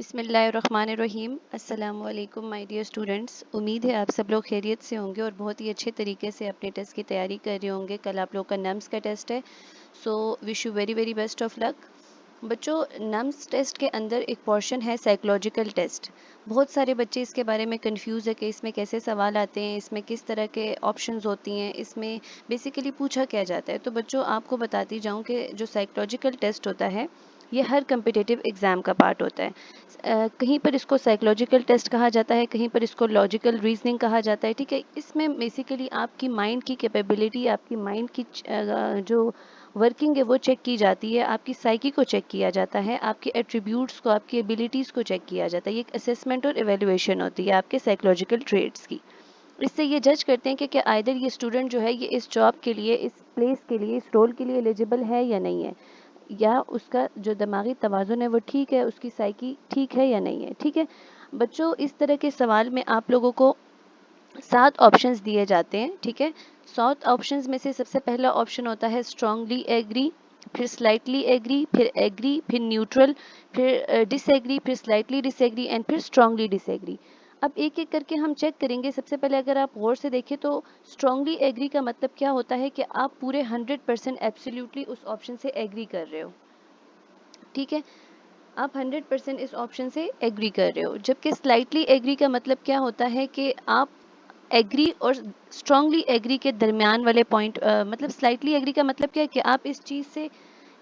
बिस्मिल्लाहिर्रहमानिर्रहीम। अस्सलामु अलैकुम माय डियर स्टूडेंट्स। उम्मीद है आप सब लोग खैरियत से होंगे और बहुत ही अच्छे तरीके से अपने टेस्ट की तैयारी कर रहे होंगे। कल आप लोग का नम्स का टेस्ट है, so wish you very very best of luck. बच्चों, नम्स टेस्ट के अंदर एक पोर्शन है साइकोलॉजिकल टेस्ट। बहुत सारे बच्चे इसके बारे में कंफ्यूज है कि इसमें कैसे सवाल आते हैं, इसमें किस तरह के ऑप्शंस होती हैं, इसमें बेसिकली पूछा क्या जाता है। तो बच्चों, आपको बताती जाऊं कि जो साइकोलॉजिकल टेस्ट होता है ये हर कम्पिटिटिव एग्ज़ाम का पार्ट होता है। कहीं पर इसको साइकोलॉजिकल टेस्ट कहा जाता है, कहीं पर इसको लॉजिकल रीजनिंग कहा जाता है। ठीक है, इसमें बेसिकली आपकी माइंड की कैपेबिलिटी, आपकी माइंड की जो वर्किंग है वो चेक की जाती है, आपकी साइकी को चेक किया जाता है, आपके एट्रीब्यूट्स को, आपकी एबिलिटीज़ को चेक किया जाता है। ये एक असेसमेंट और एवेल्युएशन होती है आपके साइकोलॉजिकल ट्रेड्स की। इससे ये जज करते हैं कि क्या आइदर ये स्टूडेंट जो है ये इस जॉब के लिए, इस प्लेस के लिए, इस रोल के लिए एलिजिबल है या नहीं है, या उसका जो दिमागी तवाज़ुन है वो ठीक है, उसकी साइकी ठीक है या नहीं है। ठीक है बच्चों, इस तरह के सवाल में आप लोगों को 7 ऑप्शंस दिए जाते हैं। ठीक है, 7 ऑप्शंस में से सबसे पहला ऑप्शन होता है स्ट्रांगली एग्री, फिर स्लाइटली एग्री, फिर न्यूट्रल, फिर डिसएग्री, फिर स्लाइटली डिसएग्री एंड फिर स्ट्रांगली डिसएग्री। अब एक एक करके हम चेक करेंगे। सबसे पहले अगर आप गौर से देखें तो स्ट्रांगली एग्री का मतलब क्या होता है कि आप पूरे 100% एब्सोल्युटली उस ऑप्शन से एग्री कर रहे हो। ठीक है, आप 100% इस ऑप्शन से एग्री कर रहे हो। जबकि स्लाइटली एग्री का मतलब क्या होता है कि आप एग्री और स्ट्रांगली एग्री के दरमियान वाले पॉइंट, मतलब स्लाइटली एग्री का मतलब क्या है कि आप इस चीज़ से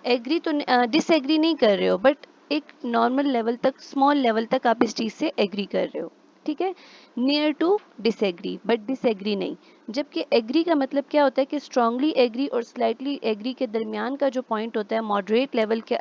एग्री तो डिसएग्री नहीं कर रहे हो, बट एक नॉर्मल लेवल तक, स्मॉल लेवल तक आप इस चीज़ से एग्री कर रहे हो। ठीक है, near to disagree but disagree नहीं। जबकि एग्री का मतलब क्या होता है कि स्ट्रांगली एग्री और स्लाइटली एग्री के दरमियान का जो पॉइंट होता है, मॉडरेट लेवल के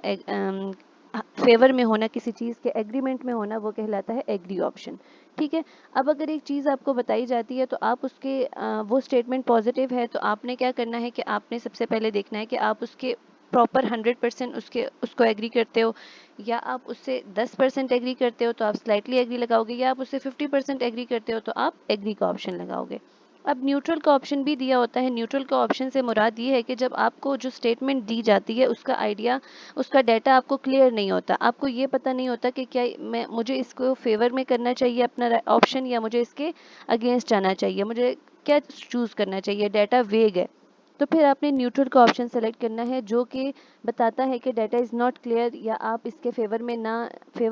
फेवर में होना, किसी चीज़ के एग्रीमेंट में होना, वो कहलाता है एग्री ऑप्शन। ठीक है, अब अगर एक चीज़ आपको बताई जाती है तो आप उसके वो स्टेटमेंट पॉजिटिव है तो आपने क्या करना है कि आपने सबसे पहले देखना है कि आप उसके प्रॉपर 100% उसको एग्री करते हो, या आप उससे 10% एग्री करते हो तो आप स्लाइटली एग्री लगाओगे, या आप उससे 50% एग्री करते हो तो आप एग्री का ऑप्शन लगाओगे। अब न्यूट्रल का ऑप्शन भी दिया होता है। न्यूट्रल का ऑप्शन से मुराद ये है कि जब आपको जो स्टेटमेंट दी जाती है उसका आइडिया, उसका डाटा आपको क्लियर नहीं होता, आपको ये पता नहीं होता कि क्या मुझे इसको फेवर में करना चाहिए अपना ऑप्शन, या मुझे इसके अगेंस्ट जाना चाहिए, मुझे क्या चूज़ करना चाहिए, डाटा वेग है। तो फिर आपने न्यूट्रल का ऑप्शन सेलेक्ट करना है जो कि बताता है कि डाटा इज़ नॉट क्लियर, या आप इसके फेवर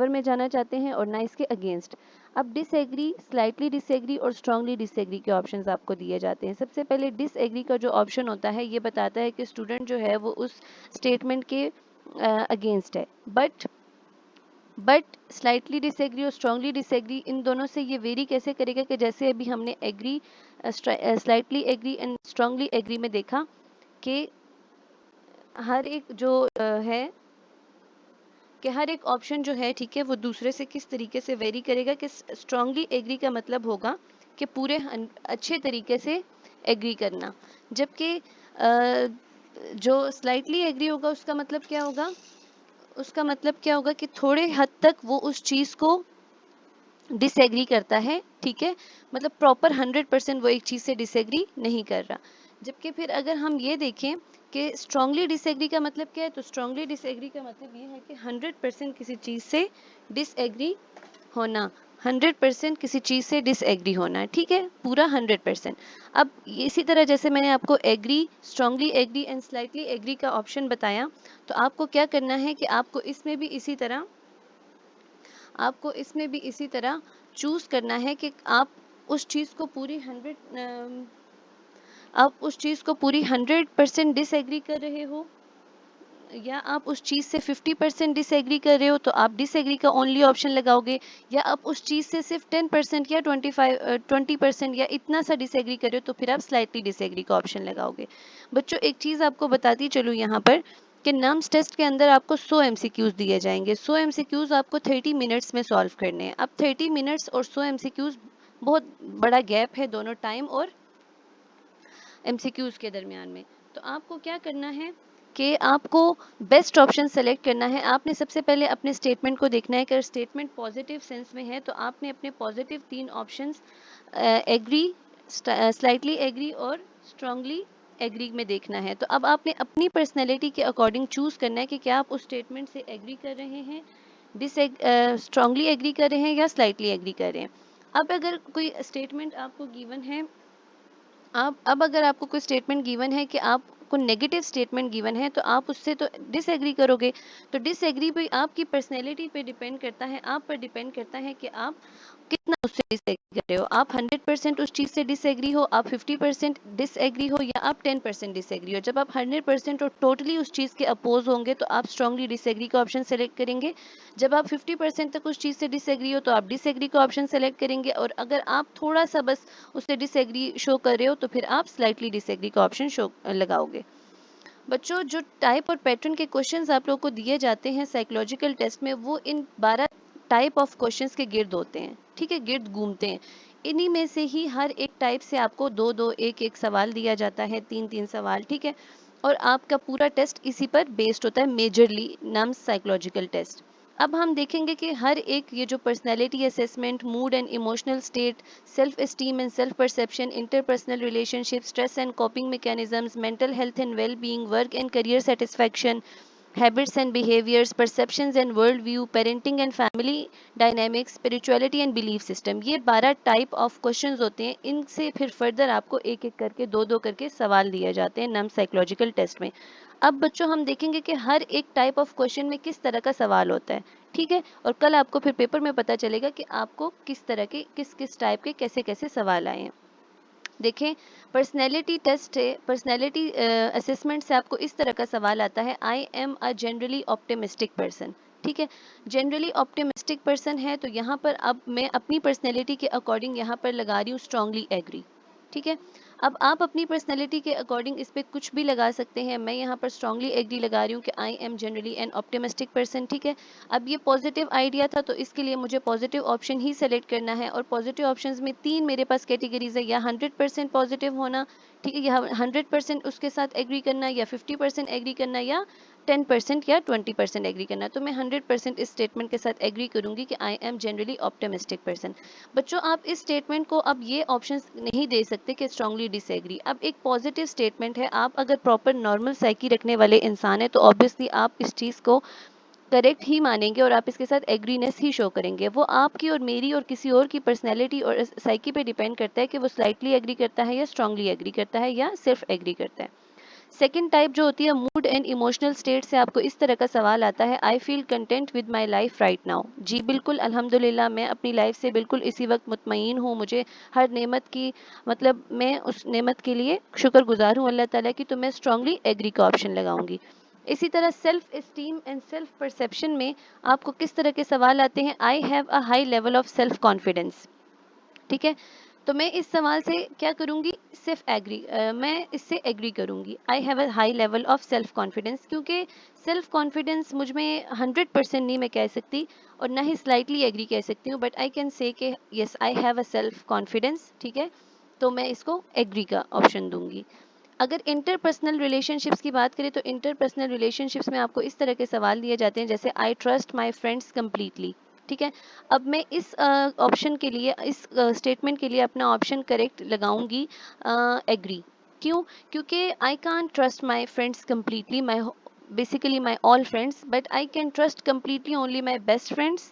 में जाना चाहते हैं और ना इसके अगेंस्ट। अब डिसएग्री, स्लाइटली डिसएग्री और स्ट्रांगली डिसएग्री के ऑप्शंस आपको दिए जाते हैं। सबसे पहले डिसएग्री का जो ऑप्शन होता है ये बताता है कि स्टूडेंट जो है वो उस स्टेटमेंट के अगेंस्ट है, बट स्लाइटली डिसएग्री और स्ट्रांगली डिसएग्री, इन दोनों से ये वेरी कैसे करेगा कि जैसे अभी हमने agree, slightly agree and strongly agree में देखा कि हर एक जो है कि हर एक ऑप्शन जो है, ठीक है, वो दूसरे से किस तरीके से वेरी करेगा। कि स्ट्रांगली एग्री का मतलब होगा कि पूरे अच्छे तरीके से एग्री करना, जबकि जो स्लाइटली एग्री होगा उसका मतलब क्या होगा, उसका मतलब क्या होगा कि थोड़े हद तक वो उस चीज़ को डिसएग्री करता है। ठीक है, मतलब प्रॉपर 100% वो एक चीज़ से डिसएग्री नहीं कर रहा। जबकि फिर अगर हम ये देखें कि स्ट्रांगली डिसएग्री का मतलब क्या है, तो स्ट्रांगली डिसएग्री का मतलब ये है कि 100% किसी चीज़ से डिसएग्री होना, 100% किसी चीज़ से डिसएग्री होना। ठीक है, पूरा 100%। अब इसी तरह जैसे मैंने आपको agree, strongly agree and slightly agree का ऑप्शन बताया, तो आपको क्या करना है कि आपको इसमें भी इसी तरह चूज़ करना है कि आप उस चीज़ को पूरी 100% डिसएग्री कर रहे हो, या आप उस चीज़ से 50% डिसएग्री कर रहे हो तो आप डिसएग्री का ओनली ऑप्शन लगाओगे, या आप उस चीज़ से सिर्फ 10% या 20% या इतना सा डिसएग्री कर रहे हो तो फिर आप स्लाइटली डिसएग्री का ऑप्शन लगाओगे। बच्चों, एक चीज़ आपको बताती चलूँ यहाँ पर कि नम्स टेस्ट के अंदर आपको 100 एमसीक्यूज दिए जाएंगे। 100 एमसीक्यूज आपको 30 मिनट्स में सॉल्व करने हैं। अब 30 मिनट्स और 100 एमसीक्यूज, बहुत बड़ा गैप है दोनों टाइम और एमसीक्यूज के दरमियान में। तो आपको क्या करना है कि आपको बेस्ट ऑप्शन सेलेक्ट करना है। आपने सबसे पहले अपने स्टेटमेंट को देखना है कि अगर स्टेटमेंट पॉजिटिव सेंस में है तो आपने अपने positive 3 options agree, slightly agree और स्ट्रांगली एग्री में देखना है। तो अब आपने अपनी पर्सनैलिटी के अकॉर्डिंग चूज़ करना है कि क्या आप उस स्टेटमेंट से एग्री कर रहे हैं स्ट्रांगली एग्री कर रहे हैं या स्लाइटली एग्री कर रहे हैं। अब अगर कोई स्टेटमेंट आपको गिवन है, आप अब अगर आपको कोई स्टेटमेंट गिवन है कि आपको नेगेटिव स्टेटमेंट गिवन है तो आप उससे तो डिसएग्री करोगे। तो डिसएग्री भी आपकी पर्सनैलिटी पे डिपेंड करता है, आप पर डिपेंड करता है कि आप कितना उससे डिसएग्री कर रहे हो। आप 100% उस चीज़ से डिसएग्री हो, आप 50% डिसएग्री हो, या आप 10% डिसएग्री हो। जब आप 100% और टोटली उस चीज़ के अपोज होंगे तो आप स्ट्रांगली डिसएग्री का ऑप्शन सेलेक्ट करेंगे। जब आप 50% तक उस चीज़ से डिसएग्री हो तो आप डिसएग्री का ऑप्शन सेलेक्ट करेंगे, और अगर आप थोड़ा सा बस उससे डिसएग्री शो कर रहे हो तो फिर आप स्लाइटली डिसएग्री का ऑप्शन शो लगाओगे। बच्चों, जो टाइप और पैटर्न के क्वेश्चंस आप लोगों को दिए जाते हैं साइकोलॉजिकल टेस्ट में, वो इन 12 टाइप ऑफ क्वेश्चंस के गिर्द होते हैं, ठीक है, गिर्द घूमते हैं। इन्हीं में से ही हर एक टाइप से आपको दो दो एक एक सवाल दिया जाता है, तीन तीन सवाल, ठीक है। और आपका पूरा टेस्ट इसी पर बेस्ड होता है, मेजरली नम्स साइकोलॉजिकल टेस्ट। अब हम देखेंगे कि हर एक ये जो personality assessment, mood and emotional state, self esteem and self perception, interpersonal relationship, stress and कॉपिंग mechanisms, mental health and well being, work and career satisfaction, habits and behaviours, perceptions and world view, parenting and family dynamics, spirituality and belief system, ये 12 type of questions होते हैं। इनसे फिर further आपको एक एक करके दो दो करके सवाल दिए जाते हैं नम साइकोलॉजिकल टेस्ट में। अब बच्चों हम देखेंगे कि हर एक टाइप ऑफ क्वेश्चन में किस तरह का सवाल होता है, ठीक है। और कल आपको फिर पेपर में पता चलेगा कि आपको किस तरह के किस किस टाइप के कैसे कैसे सवाल आए हैं। देखें, पर्सनैलिटी टेस्ट है, पर्सनैलिटी असेसमेंट से आपको इस तरह का सवाल आता है, I am a generally optimistic person, ठीक है। जनरली ऑप्टिमिस्टिक पर्सन है तो यहाँ पर अब मैं अपनी पर्सनैलिटी के अकॉर्डिंग यहाँ पर लगा रही हूँ स्ट्रांगली एग्री, ठीक है। अब आप अपनी पर्सनैलिटी के अकॉर्डिंग इस पर कुछ भी लगा सकते हैं। मैं यहाँ पर स्ट्रांगली एग्री लगा रही हूँ कि I am generally N optimistic person, ठीक है। अब ये पॉजिटिव आइडिया था तो इसके लिए मुझे पॉजिटिव ऑप्शन ही सेलेक्ट करना है, और पॉजिटिव ऑप्शंस में तीन मेरे पास कैटेगरीज है, या 100% पॉजिटिव होना, ठीक है, या 100% उसके साथ एग्री करना, या 50% एग्री करना, या 10% या 20% एग्री करना। तो मैं 100% इस स्टेटमेंट के साथ एग्री करूंगी कि I am generally optimistic person. बच्चों, आप इस स्टेटमेंट को अब ये ऑप्शंस नहीं दे सकते कि स्ट्रांगली डिसएग्री। अब एक पॉजिटिव स्टेटमेंट है, आप अगर प्रॉपर नॉर्मल साइकी रखने वाले इंसान है तो ऑब्वियसली आप इस चीज़ को करेक्ट ही मानेंगे और आप इसके साथ एग्रीनेस ही शो करेंगे। वो आपकी और मेरी और किसी और की पर्सनैलिटी और साइकी पे डिपेंड करता है कि वो स्लाइटली एग्री करता है या स्ट्रांगली एग्री करता है या सिर्फ एग्री करता है। सेकेंड टाइप जो होती है मूड एंड इमोशनल स्टेट से आपको इस तरह का सवाल आता है, I feel content with my life right now. जी बिल्कुल, अल्हम्दुलिल्लाह, मैं अपनी लाइफ से बिल्कुल इसी वक्त मुतमईन हूँ। मुझे हर नेमत की, मतलब मैं उस नेमत के लिए शुक्रगुजार हूँ अल्लाह ताला की, तो मैं स्ट्रांगली एग्री का ऑप्शन लगाऊंगी। इसी तरह self esteem and self perception में आपको किस तरह के सवाल आते हैं, आई have a high level of self confidence, ठीक है। तो मैं इस सवाल से क्या करूंगी, सिर्फ एग्री, मैं इससे एग्री करूंगी। आई have a high level of self confidence, क्योंकि सेल्फ कॉन्फिडेंस मुझ में 100% नहीं मैं कह सकती और ना ही स्लाइटली एग्री कह सकती हूँ, बट आई कैन से कि yes I have a self confidence, ठीक है। तो मैं इसको एग्री का ऑप्शन दूंगी। अगर इंटरपर्सनल रिलेशनशिप्स की बात करें तो इंटरपर्सनल रिलेशनशिप्स में आपको इस तरह के सवाल दिए जाते हैं, जैसे I trust my friends completely, ठीक है। अब मैं इस ऑप्शन के लिए, इस स्टेटमेंट के लिए अपना ऑप्शन करेक्ट लगाऊंगी एग्री। क्यों? क्योंकि I can't trust my friends completely, my basically my all friends, but I can trust completely only my best friends,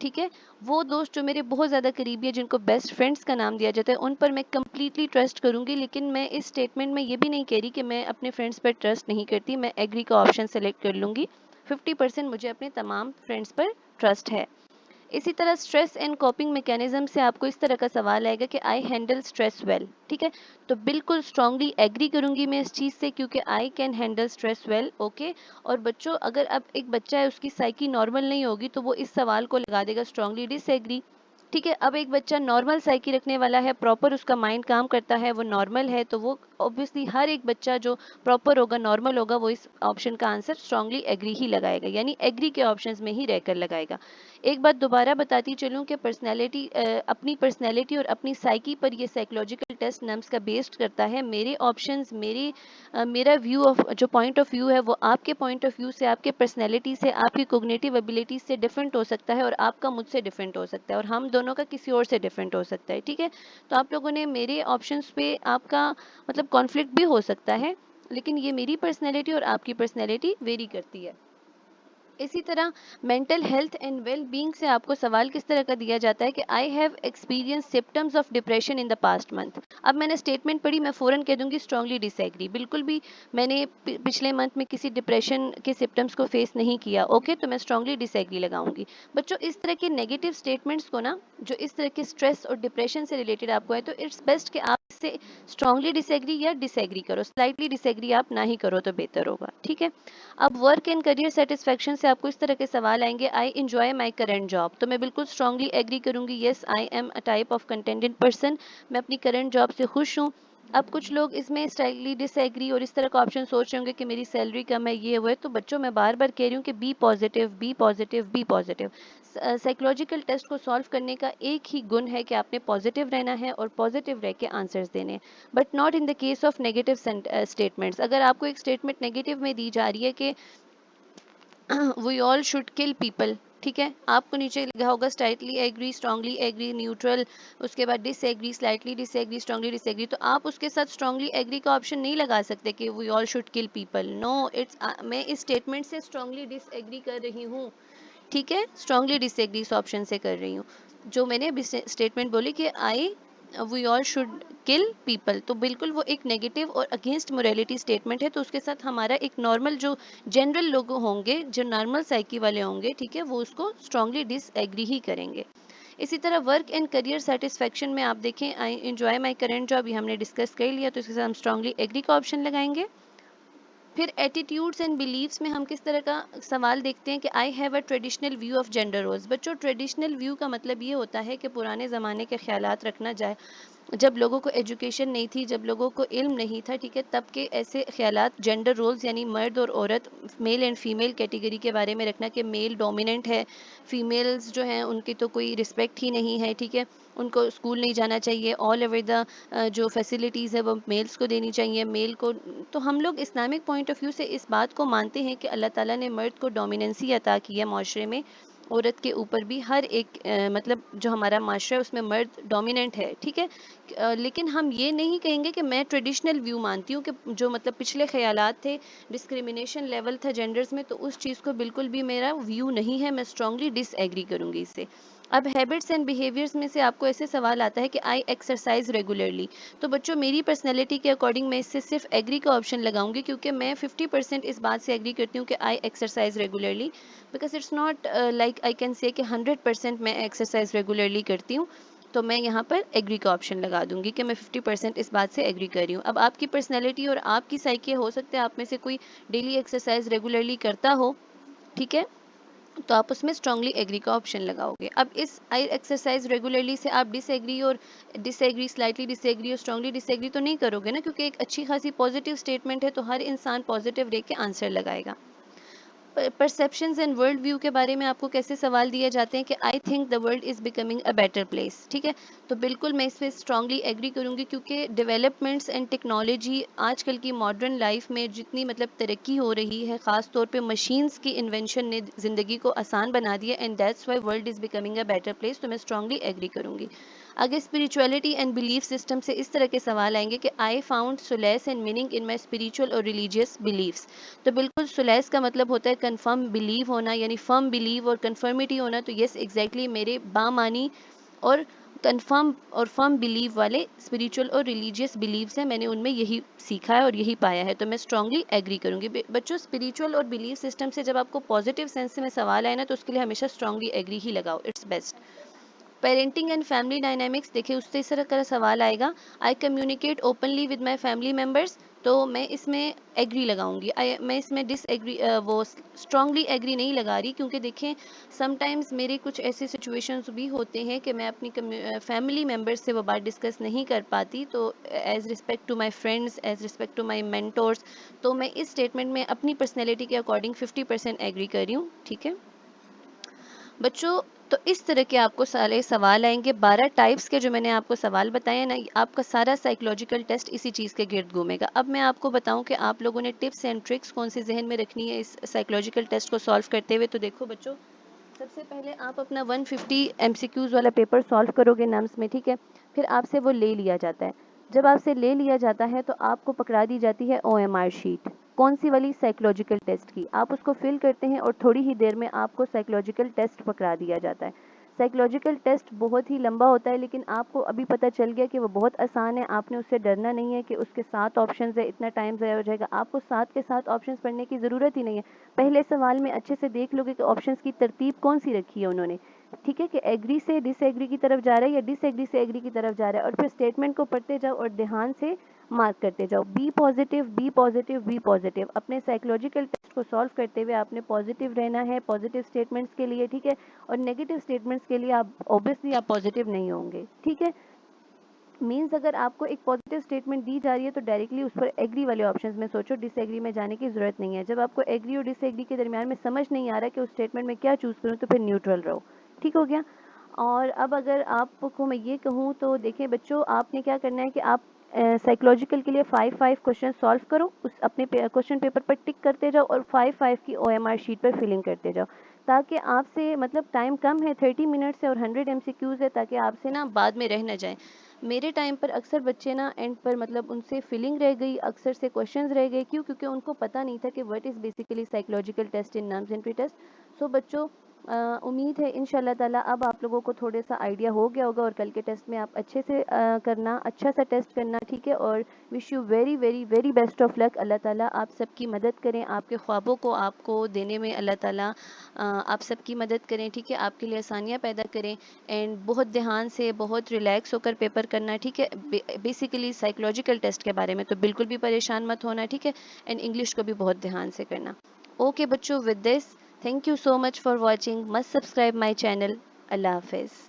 ठीक है। वो दोस्त जो मेरे बहुत ज़्यादा करीबी है, जिनको बेस्ट फ्रेंड्स का नाम दिया जाता है, उन पर मैं कम्प्लीटली ट्रस्ट करूंगी। लेकिन मैं इस स्टेटमेंट में ये भी नहीं कह रही कि मैं अपने फ्रेंड्स पर ट्रस्ट नहीं करती, मैं एग्री का ऑप्शन सेलेक्ट कर लूंगी। 50% मुझे अपने तमाम फ्रेंड्स पर ट्रस्ट है। इसी तरह स्ट्रेस एंड कॉपिंग मैकेनिज्म से आपको इस तरह का सवाल आएगा कि आई हैंडल स्ट्रेस वेल, ठीक है। तो बिल्कुल स्ट्रांगली एग्री करूंगी मैं इस चीज़ से, क्योंकि I can handle stress well, okay. और बच्चों, अगर अब एक बच्चा है उसकी साइकी नॉर्मल नहीं होगी तो वो इस सवाल को लगा देगा स्ट्रांगली डिसएग्री, ठीक है। अब एक बच्चा नॉर्मल साइकी रखने वाला है, प्रॉपर उसका माइंड काम करता है, वो नॉर्मल है, तो वो ऑब्वियसली हर एक बच्चा जो प्रॉपर होगा, नॉर्मल होगा, वो इस ऑप्शन का आंसर स्ट्रांगली एग्री ही लगाएगा, यानी एग्री के ऑप्शंस में ही रहकर लगाएगा। एक बात दोबारा बताती चलूँ कि पर्सनैलिटी, अपनी पर्सनैलिटी और अपनी साइकी पर ये साइकोलॉजिकल टेस्ट नम्स का बेस्ड करता है। मेरे ऑप्शंस, मेरा व्यू ऑफ, जो पॉइंट ऑफ व्यू है वो आपके पॉइंट ऑफ व्यू से, आपके पर्सनैलिटी से, आपकी कोग्निटिव एबिलिटी से डिफरेंट हो सकता है, और आपका मुझसे डिफरेंट हो सकता है, और हम दोनों का किसी और से डिफरेंट हो सकता है, ठीक है। तो आप लोगों ने मेरे ऑप्शंस पे आपका मतलब कॉन्फ्लिक्ट भी हो सकता है, लेकिन ये मेरी पर्सनैलिटी और आपकी पर्सनैलिटी वेरी करती है। इसी तरह mental health and well being से आपको सवाल किस तरह का दिया जाता है कि I have experience symptoms of depression in the past month. अब मैंने स्टेटमेंट पढ़ी, मैं फ़ौरन कह दूंगी स्ट्रांगली डिसएग्री, बिल्कुल भी मैंने पिछले मंथ में किसी डिप्रेशन के सिम्टम्स को फेस नहीं किया, ओके, तो मैं स्ट्रांगली डिसएग्री लगाऊंगी। बच्चों इस तरह के नेगेटिव स्टेटमेंट्स को ना, जो इस तरह के स्ट्रेस और डिप्रेशन से रिलेटेड आपको है, तो इट्स बेस्ट कि आप इससे स्ट्रांगली डिसएग्री या डिसएग्री करो, स्लाइटली डिसएग्री आप ना ही करो तो बेहतर होगा, ठीक है। अब वर्क एंड करियर सेटिस्फेक्शन से आपको इस तरह के सवाल आएंगे, I enjoy my current job, तो मैं बिल्कुल स्ट्रांगली एग्री करूंगी, yes I am a type of contented person, मैं अपनी करंट जॉब से खुश हूँ। अब कुछ लोग इसमें स्ट्राइकली डिसएग्री और इस तरह का ऑप्शन सोच रहे होंगे कि मेरी सैलरी कम है, ये वो है, तो बच्चों मैं बार बार कह रही हूँ कि be positive, be positive, be positive. Psychological test को सॉल्व करने का एक ही गुण है कि आपने पॉजिटिव रहना है और पॉजिटिव रह के आंसर्स देने, but not in the case of negative statements. अगर आपको एक स्टेटमेंट नेगेटिव में दी जा रही है कि we all should kill people, ठीक है, आपको नीचे लिखा होगा slightly agree, strongly agree, neutral, उसके बाद disagree, slightly disagree, strongly disagree, तो आप उसके साथ स्ट्रांगली एग्री का ऑप्शन नहीं लगा सकते कि we all should kill people. No, it's मैं इस स्टेटमेंट से स्ट्रांगली डिसएग्री कर रही हूँ, ठीक है, स्ट्रांगली डिसएग्री इस ऑप्शन से कर रही हूँ। जो मैंने अभी स्टेटमेंट बोली कि I we all should kill people, तो बिल्कुल वो एक नेगेटिव और अगेंस्ट मोरालिटी स्टेटमेंट है, तो उसके साथ हमारा एक नॉर्मल जो जनरल लोग होंगे, जो नॉर्मल साइकी वाले होंगे, ठीक है, वो उसको स्ट्रांगली डिसएग्री ही करेंगे। इसी तरह वर्क एंड करियर सेटिस्फेक्शन में आप देखें, I enjoy my current job, ये हमने डिस्कस कर लिया, तो इसके साथ हम स्ट्रांगली एग्री का ऑप्शन लगाएंगे। फिर एटीट्यूड्स एंड बिलीव्स में हम किस तरह का सवाल देखते हैं कि I have a traditional view of gender roles. बच्चों ट्रेडिशनल व्यू का मतलब ये होता है कि पुराने ज़माने के ख्यालात रखना जाए, जब लोगों को एजुकेशन नहीं थी, जब लोगों को इल्म नहीं था, ठीक है, तब के ऐसे ख्यालात जेंडर रोल्स यानी मर्द और औरत, मेल एंड फीमेल कैटेगरी के बारे में रखना कि मेल डोमिनेंट है, फीमेल्स जो हैं उनकी तो कोई रिस्पेक्ट ही नहीं है, ठीक है, उनको स्कूल नहीं जाना चाहिए, ऑल ओवर द जो फैसिलिटीज़ है वो मेल्स को देनी चाहिए, मेल को। तो हम लोग इस्लामिक पॉइंट ऑफ व्यू से इस बात को मानते हैं कि अल्लाह ताला ने मर्द को डोमिनेंसी अता की है माशरे में, औरत के ऊपर भी हर एक मतलब जो हमारा माशरा है उसमें मर्द डोमिनेंट है, ठीक है। लेकिन हम ये नहीं कहेंगे कि मैं ट्रेडिशनल व्यू मानती हूँ कि जो मतलब पिछले ख्यालात थे, डिस्क्रिमिनेशन लेवल था जेंडर्स में, तो उस चीज़ को बिल्कुल भी मेरा व्यू नहीं है, मैं स्ट्रांगली डिसएग्री करूँगी इससे। अब हैबिट्स एंड बिहेवियर्स में से आपको ऐसे सवाल आता है कि आई एक्सरसाइज रेगुलरली, तो बच्चों मेरी पर्सनैलिटी के अकॉर्डिंग मैं इससे सिर्फ एग्री का ऑप्शन लगाऊंगी, क्योंकि मैं 50% इस बात से एग्री करती हूँ कि I exercise regularly, because it's not like I can say कि 100% मैं एक्सरसाइज रेगुलरली करती हूँ, तो मैं यहाँ पर एग्री का ऑप्शन लगा दूंगी कि मैं 50% इस बात से एग्री कर रही हूँ। अब आपकी पर्सनैलिटी और आपकी साइकी हो सकता है आप में से कोई डेली एक्सरसाइज रेगुलरली करता हो, ठीक है, तो आप उसमें स्ट्रांगली एग्री का ऑप्शन लगाओगे। अब इस आई एक्सरसाइज रेगुलरली से आप डिसएग्री और डिसएग्री, स्लाइटली डिसएग्री और स्ट्रांगली डिसएग्री तो नहीं करोगे ना, क्योंकि एक अच्छी खासी पॉजिटिव स्टेटमेंट है, तो हर इंसान पॉजिटिव रह के आंसर लगाएगा। परसेप्शंस एंड वर्ल्ड व्यू के बारे में आपको कैसे सवाल दिए जाते हैं कि I think the world is becoming a better place, ठीक है, तो बिल्कुल मैं इस पर स्ट्रांगली एग्री करूंगी, क्योंकि डेवलपमेंट्स एंड टेक्नोलॉजी आजकल की मॉडर्न लाइफ में जितनी मतलब तरक्की हो रही है, ख़ास तौर पे मशीन्स की इन्वेंशन ने ज़िंदगी को आसान बना दिया, and that's why world is becoming a better place, तो मैं स्ट्रांगली एग्री करूंगी। आगे स्पिरिचुअलिटी एंड बिलीफ सिस्टम से इस तरह के सवाल आएंगे कि I found solace and meaning in my spiritual और रिलीजियस बिलीव्स, तो बिल्कुल सुलैस का मतलब होता है कंफर्म बिलीव होना, यानी फर्म बिलीव और कंफर्मिटी होना, तो यस एग्जैक्टली मेरे बामानी और कंफर्म और फर्म बिलीव वाले स्पिरिचुअल और रिलीजियस बिलीव्स हैं, मैंने उनमें यही सीखा है और यही पाया है, तो मैं स्ट्रांगली एग्री करूंगी। बच्चों स्पिरिचुअल और बिलीव सिस्टम से जब आपको पॉजिटिव सेंस में सवाल आए ना, तो उसके लिए हमेशा स्ट्रांगली एग्री ही लगाओ, it's best. Parenting and family dynamics देखिए, उससे इस तरह का सवाल आएगा, I communicate openly with my family members, तो मैं इसमें एग्री लगाऊंगी। मैं इसमें डिसएग्री वो स्ट्रांगली एग्री नहीं लगा रही, क्योंकि देखें समटाइम्स मेरे कुछ ऐसे सिचुएशंस भी होते हैं कि मैं अपनी फैमिली मेम्बर्स से वो बात डिस्कस नहीं कर पाती, तो as respect to my friends, as respect to my mentors, तो मैं इस स्टेटमेंट में अपनी पर्सनैलिटी के अकॉर्डिंग 50% एग्री कर रही हूँ, ठीक है बच्चों। तो इस तरह के आपको सारे सवाल आएंगे, 12 टाइप्स के जो मैंने आपको सवाल बताए ना, आपका सारा साइकोलॉजिकल टेस्ट इसी चीज़ के गिर्द घूमेगा। अब मैं आपको बताऊं कि आप लोगों ने टिप्स एंड ट्रिक्स कौन सी जहन में रखनी है इस साइकोलॉजिकल टेस्ट को सॉल्व करते हुए। तो देखो बच्चों, सबसे पहले आप अपना 150 एमसीक्यूज वाला पेपर सॉल्व करोगे नम्स में, ठीक है, फिर आपसे वो ले लिया जाता है। जब आपसे ले लिया जाता है तो आपको पकड़ा दी जाती है ओएमआर शीट, कौन सी वाली, साइकोलॉजिकल टेस्ट की। आप उसको फिल करते हैं और थोड़ी ही देर में आपको साइकोलॉजिकल टेस्ट पकड़ा दिया जाता है। साइकोलॉजिकल टेस्ट बहुत ही लंबा होता है, लेकिन आपको अभी पता चल गया कि वो बहुत आसान है, आपने उससे डरना नहीं है कि उसके 7 ऑप्शंस है, इतना टाइम ज़ाया हो जाएगा। आपको 7 के 7 ऑप्शंस पढ़ने की ज़रूरत ही नहीं है। पहले सवाल में अच्छे से देख लोगे कि ऑप्शंस की तरतीब कौन सी रखी है उन्होंने, ठीक है, कि एग्री से डिसएग्री की तरफ जा रहा है या डिसएग्री से एग्री की तरफ जा रहा है। और फिर स्टेटमेंट को पढ़ते जाओ और ध्यान से मार्क करते जाओ। Be positive, be positive, be positive. अपने साइकोलॉजिकल टेस्ट को सॉल्व करते हुए आपने पॉजिटिव रहना है पॉजिटिव स्टेटमेंट्स के लिए, ठीक है, और नेगेटिव स्टेटमेंट्स के लिए आप ऑब्वियसली आप पॉजिटिव नहीं होंगे, ठीक है। मीन्स अगर आपको एक पॉजिटिव स्टेटमेंट दी जा रही है तो डायरेक्टली उस पर एग्री वाले ऑप्शंस में सोचो, डिसएग्री में जाने की जरूरत नहीं है। जब आपको एग्री और डिसएग्री के दरमियान में समझ नहीं आ रहा कि उस स्टेटमेंट में क्या चूज करूँ, तो फिर न्यूट्रल रहो, ठीक हो गया। और अब अगर आपको मैं ये कहूँ तो देखिए बच्चों, आपने क्या करना है कि आप साइकोलॉजिकल के लिए 5 क्वेश्चन सॉल्व करो, उस अपने क्वेश्चन पेपर पर टिक करते जाओ और 5 की OMR शीट पर फिलिंग करते जाओ, ताकि आपसे मतलब टाइम कम है, 30 मिनट्स है और 100 MCQs है, ताकि आपसे ना बाद में रह ना जाए। मेरे टाइम पर अक्सर बच्चे ना एंड पर मतलब उनसे फिलिंग रह गई, अक्सर से क्वेश्चंस रह गए, क्यों? क्योंकि उनको पता नहीं था कि what is basically psychological test in nerves and test. So बच्चों, उम्मीद है इंशाल्लाह ताला अब आप लोगों को थोड़ा सा आइडिया हो गया होगा और कल के टेस्ट में आप अच्छे से करना, अच्छा सा टेस्ट करना, ठीक है। और wish you very very very best of luck. Allah Taala आप सबकी मदद करें, आपके ख्वाबों को आपको देने में अल्लाह ताला आप सबकी मदद करें, ठीक है, आपके लिए आसानियाँ पैदा करें। एंड बहुत ध्यान से, बहुत रिलैक्स होकर पेपर करना, ठीक है। बेसिकली साइकोलॉजिकल टेस्ट के बारे में तो बिल्कुल भी परेशान मत होना, ठीक है। एंड इंग्लिश को भी बहुत ध्यान से करना। ओके बच्चों, with this, thank you so much for watching. Must subscribe my channel. Allah Hafiz.